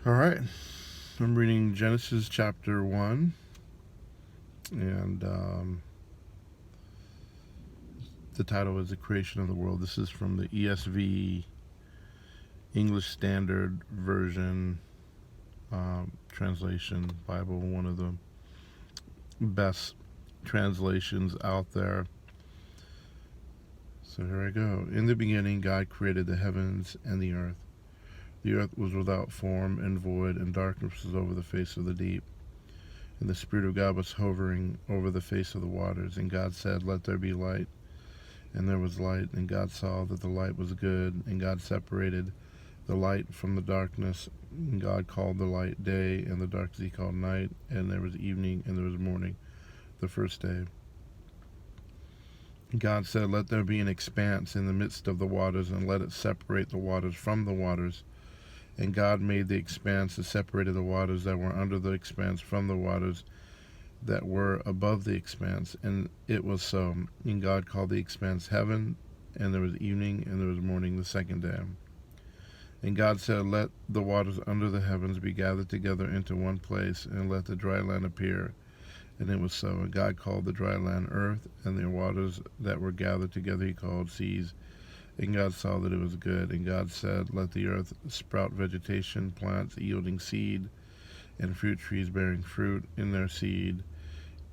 All right. I'm reading Genesis chapter 1, and the title is The Creation of the World. This is from the ESV English Standard Version translation Bible, one of the best translations out there. So here I go. In the beginning, God created the heavens and the earth. The earth was without form and void, and darkness was over the face of the deep. And the Spirit of God was hovering over the face of the waters. And God said, "Let there be light." And there was light. And God saw that the light was good. And God separated the light from the darkness. And God called the light day, and the darkness he called night. And there was evening, and there was morning, the first day. And God said, "Let there be an expanse in the midst of the waters, and let it separate the waters from the waters." And God made the expanse that separated the waters that were under the expanse from the waters that were above the expanse. And it was so. And God called the expanse heaven, and there was evening, and there was morning the second day. And God said, "Let the waters under the heavens be gathered together into one place, and let the dry land appear." And it was so. And God called the dry land earth, and the waters that were gathered together he called seas. And God saw that it was good. And God said, "Let the earth sprout vegetation, plants yielding seed, and fruit trees bearing fruit in their seed,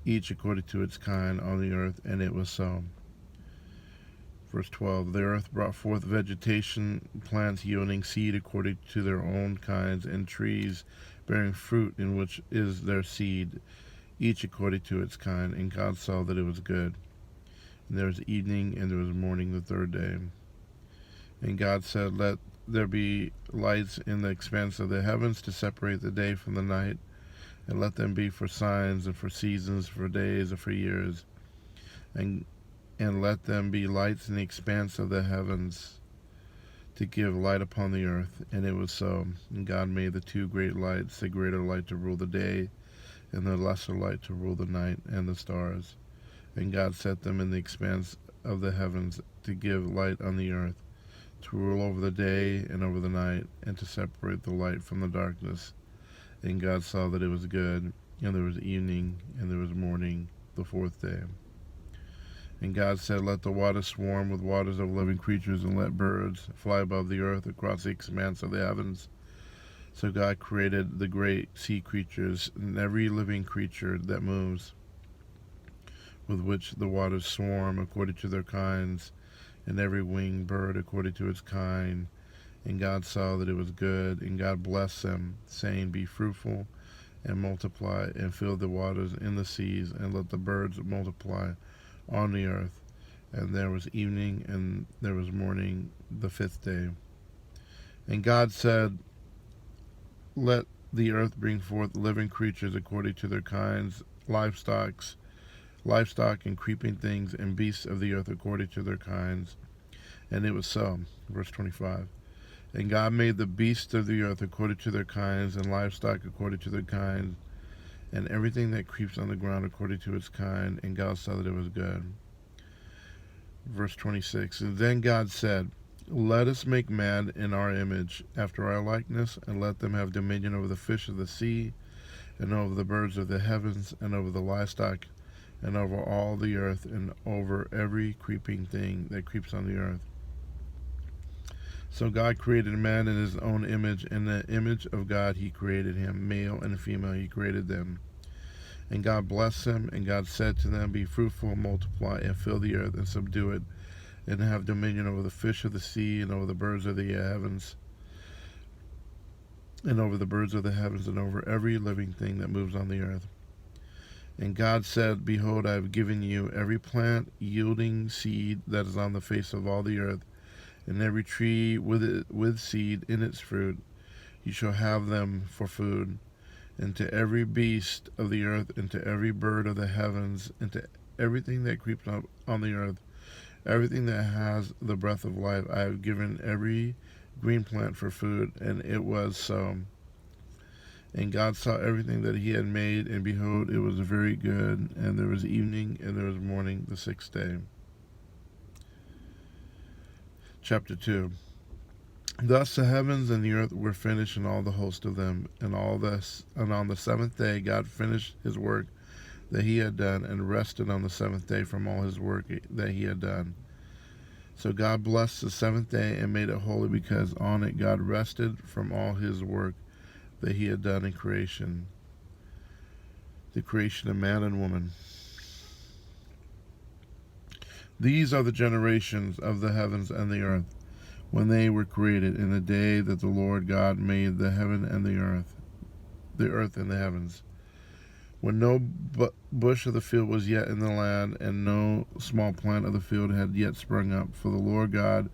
each according to its kind on the earth." And it was so. Verse 12, the earth brought forth vegetation, plants yielding seed according to their own kinds, and trees bearing fruit in which is their seed, each according to its kind. And God saw that it was good. And there was evening, and there was morning the third day. And God said, "Let there be lights in the expanse of the heavens to separate the day from the night, and let them be for signs and for seasons, for days and for years. And let them be lights in the expanse of the heavens to give light upon the earth." And it was so. And God made the two great lights, the greater light to rule the day, and the lesser light to rule the night, and the stars. And God set them in the expanse of the heavens to give light on the earth, to rule over the day and over the night, and to separate the light from the darkness. And God saw that it was good. And there was evening, and there was morning, the fourth day. And God said, "Let the waters swarm with waters of living creatures, and let birds fly above the earth across the expanse of the heavens." So God created the great sea creatures, and every living creature that moves, with which the waters swarm according to their kinds, and every winged bird according to its kind. And God saw that it was good. And God blessed them, saying, "Be fruitful, and multiply, and fill the waters in the seas, and let the birds multiply on the earth." And there was evening, and there was morning the fifth day. And God said, "Let the earth bring forth living creatures according to their kinds, livestock and creeping things, and beasts of the earth according to their kinds." And it was so. Verse 25. And God made the beasts of the earth according to their kinds, and livestock according to their kinds, and everything that creeps on the ground according to its kind. And God saw that it was good. Verse 26. And then God said, "Let us make man in our image, after our likeness, and let them have dominion over the fish of the sea, and over the birds of the heavens, and over the livestock, and over all the earth, and over every creeping thing that creeps on the earth." So God created man in his own image. In the image of God he created him, male and female he created them. And God blessed them, and God said to them, "Be fruitful, multiply, and fill the earth, and subdue it, and have dominion over the fish of the sea, and over the birds of the heavens, and over the birds of the heavens, and over every living thing that moves on the earth." And God said, "Behold, I have given you every plant yielding seed that is on the face of all the earth, and every tree with seed in its fruit. You shall have them for food. And to every beast of the earth, and to every bird of the heavens, and to everything that creeps up on the earth, everything that has the breath of life, I have given every green plant for food." And it was so. And God saw everything that he had made, and behold, it was very good. And there was evening, and there was morning the sixth day. Chapter 2. Thus the heavens and the earth were finished, and all the host of them, and all this. And on the seventh day God finished his work that he had done, and rested on the seventh day from all his work that he had done. So God blessed the seventh day and made it holy, because on it God rested from all his work that he had done in creation, the creation of man and woman. These are the generations of the heavens and the earth, when they were created, in the day that the Lord God made the heaven and the earth and the heavens. When no bush of the field was yet in the land, and no small plant of the field had yet sprung up, for the Lord God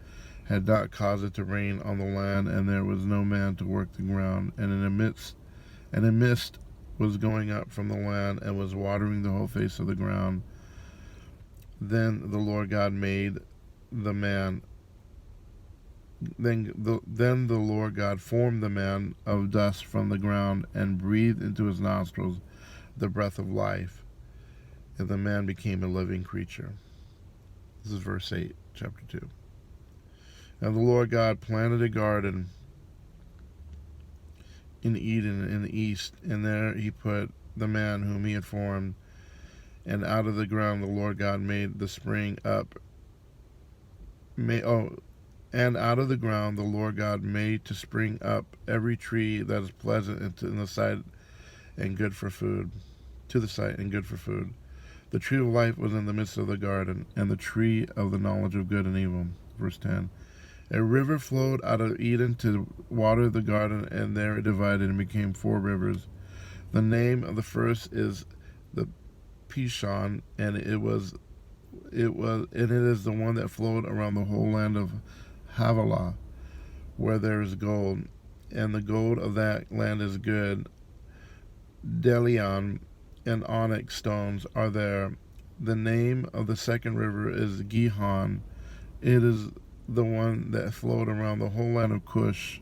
had not caused it to rain on the land, and there was no man to work the ground. And a mist was going up from the land, and was watering the whole face of the ground. Then the Lord God made the man. Then the Lord God formed the man of dust from the ground, and breathed into his nostrils the breath of life, and the man became a living creature. This is verse 8, chapter 2. And the Lord God planted a garden in Eden in the east, and there he put the man whom he had formed. And out of the ground the Lord God made the spring up. And out of the ground the Lord God made to spring up every tree that is pleasant in the sight and good for food. To the sight and good for food. The tree of life was in the midst of the garden, and the tree of the knowledge of good and evil. Verse 10. A river flowed out of Eden to water the garden, and there it divided and became 4 rivers. The name of the first is the Pishon, and it is the one that flowed around the whole land of Havilah, where there is gold, and the gold of that land is good. Delion and onyx stones are there. The name of the second river is Gihon. It is the one that flowed around the whole land of Cush.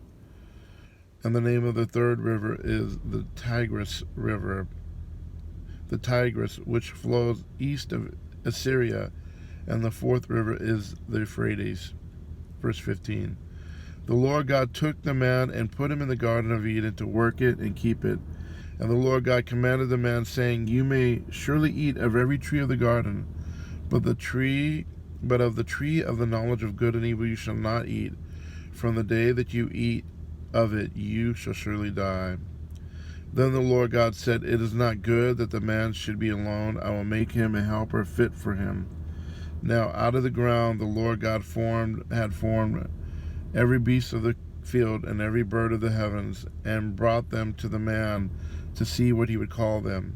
And the name of the third river is the Tigris River. The Tigris, which flows east of Assyria. And the fourth river is the Euphrates. Verse 15. The Lord God took the man and put him in the Garden of Eden to work it and keep it. And the Lord God commanded the man, saying, You may surely eat of every tree of the garden, but of the tree of the knowledge of good and evil you shall not eat. From the day that you eat of it, you shall surely die. Then the Lord God said, It is not good that the man should be alone. I will make him a helper fit for him. Now out of the ground the Lord God had formed every beast of the field and every bird of the heavens, and brought them to the man to see what he would call them.